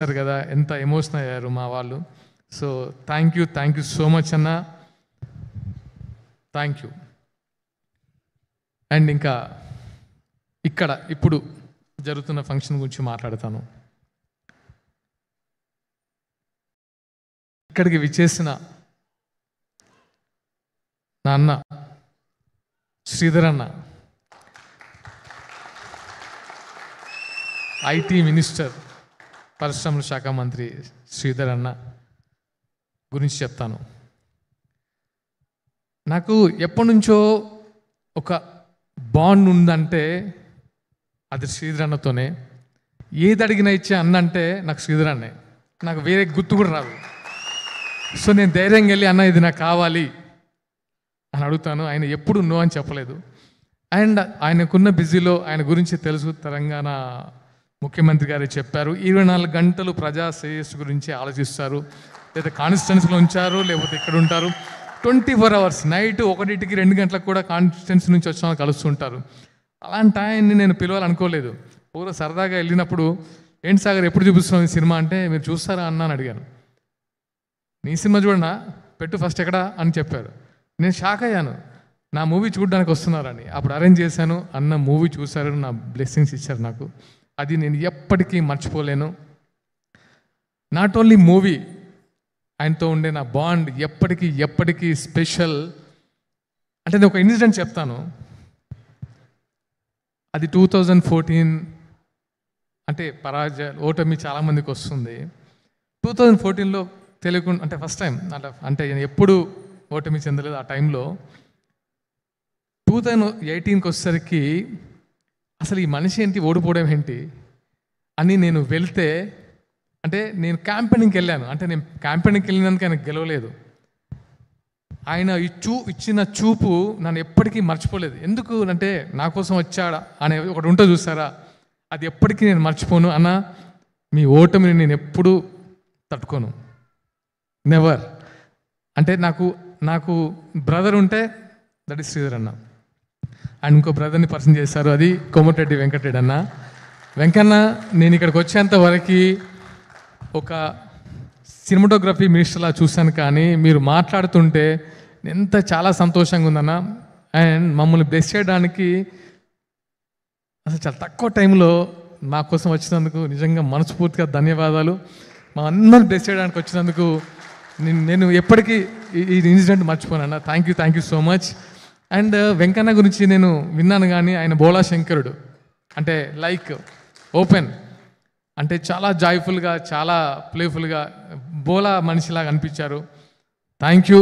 కదా ఎంత ఎమోషనల్ అయ్యారు మా వాళ్ళు. So thank you so much అన్న, థ్యాంక్ యూ. అండ్ ఇంకా ఇప్పుడు జరుగుతున్న ఫంక్షన్ గురించి మాట్లాడతాను. ఇక్కడికి విచ్చేసిన నా అన్న శ్రీధర్ అన్న, ఐటీ మినిస్టర్, పరిశ్రమల శాఖ మంత్రి శ్రీధర్ అన్న గురించి చెప్తాను. నాకు ఎప్పటి నుంచో ఒక బాండ్ ఉందంటే అది శ్రీధర్ అన్నతోనే. ఏది అడిగినా ఇచ్చే అన్న అంటే నాకు శ్రీధర్ అన్నే, నాకు వేరే గుర్తు కూడా రాదు. సో నేను ధైర్యంగా వెళ్ళి అన్న ఇది నాకు కావాలి అని అడుగుతాను. ఆయన ఎప్పుడు నో అని చెప్పలేదు. అండ్ ఆయనకున్న బిజీలో ఆయన గురించి తెలుసు, తెలంగాణ ముఖ్యమంత్రి గారు చెప్పారు 24 గంటలు ప్రజా శ్రేయస్సు గురించి ఆలోచిస్తారు. లేదా కాన్స్టిట్యున్సీలో ఉంచారు, లేకపోతే ఇక్కడ ఉంటారు 24 hours. నైట్ 1కి 2 గంటలకు కూడా కాన్స్టిట్యున్సీ నుంచి వచ్చిన వాళ్ళు కలుస్తుంటారు. అలాంటి ఆయన్ని నేను పిలవాలనుకోలేదు. పూర్వ సరదాగా వెళ్ళినప్పుడు ఏంటి సాగర్ ఎప్పుడు చూపిస్తున్నాం ఈ సినిమా అంటే, మీరు చూస్తారా అన్న అని అడిగాను. నీ సినిమా చూడనా, పెట్టు ఫస్ట్ ఎక్కడా అని చెప్పారు. నేను షాక్ అయ్యాను, నా మూవీ చూడడానికి వస్తున్నారని. అప్పుడు అరేంజ్ చేశాను, అన్న మూవీ చూశారు, నా బ్లెస్సింగ్స్ ఇచ్చారు నాకు. అది నేను ఎప్పటికీ మర్చిపోలేను. నాట్ ఓన్లీ మూవీ, ఆయనతో ఉండే నా బాండ్ ఎప్పటికీ స్పెషల్. అంటే నేను ఒక ఇన్సిడెంట్ చెప్తాను. అది 2014. అంటే ఓటమి చాలామందికి వస్తుంది. 2014లో తెలియకుండా, అంటే ఫస్ట్ టైం అంటే నేను ఎప్పుడు ఓటమి చెందలేదు. ఆ టైంలో 2018కి వచ్చేసరికి అసలు ఈ మనిషి ఏంటి, ఓడిపోవడం ఏంటి అని నేను వెళ్తే, అంటే నేను క్యాంపెయినింగ్కి వెళ్ళాను. అంటే నేను క్యాంపెయినింగ్కి వెళ్ళినందుకు ఆయన గెలవలేదు. ఆయన ఇచ్చిన చూపు నన్ను ఎప్పటికీ మర్చిపోలేదు. ఎందుకు అంటే నా కోసం వచ్చాడా అనే ఒకటి ఉంటుంది చూసారా, అది ఎప్పటికీ నేను మర్చిపోను. అన్న మీ ఓటమిని నేను ఎప్పుడూ తట్టుకోను, నెవర్. అంటే నాకు బ్రదర్ ఉంటే దట్ ఈస్ శ్రీధర్ అన్న. అండ్ ఇంకో బ్రదర్ని పరిచయం చేశారు, అది కోమటిరెడ్డి వెంకటరెడ్డి అన్న. వెంకన్న నేను ఇక్కడికి వచ్చేంత వరకు ఒక సినిమాటోగ్రఫీ మినిస్టర్లా చూశాను, కానీ మీరు మాట్లాడుతుంటే చాలా సంతోషంగా ఉందన్న. అండ్ మమ్మల్ని బ్లెస్ చేయడానికి అసలు చాలా తక్కువ టైంలో మా కోసం వచ్చినందుకు నిజంగా మనస్ఫూర్తిగా ధన్యవాదాలు. మా అందరిని బ్లెస్ చేయడానికి వచ్చినందుకు నేను ఎప్పటికీ ఈ ఇన్సిడెంట్ మర్చిపోనన్నా. Thank you so much. And Venkanna గురించి నేను విన్నాను, కానీ ఆయన బోలా శంకరుడు, అంటే లైక్ ఓపెన్, అంటే చాలా జాయ్ఫుల్గా, చాలా ప్లేఫుల్గా బోలా మనిషిలాగా అనిపించారు. Thank you.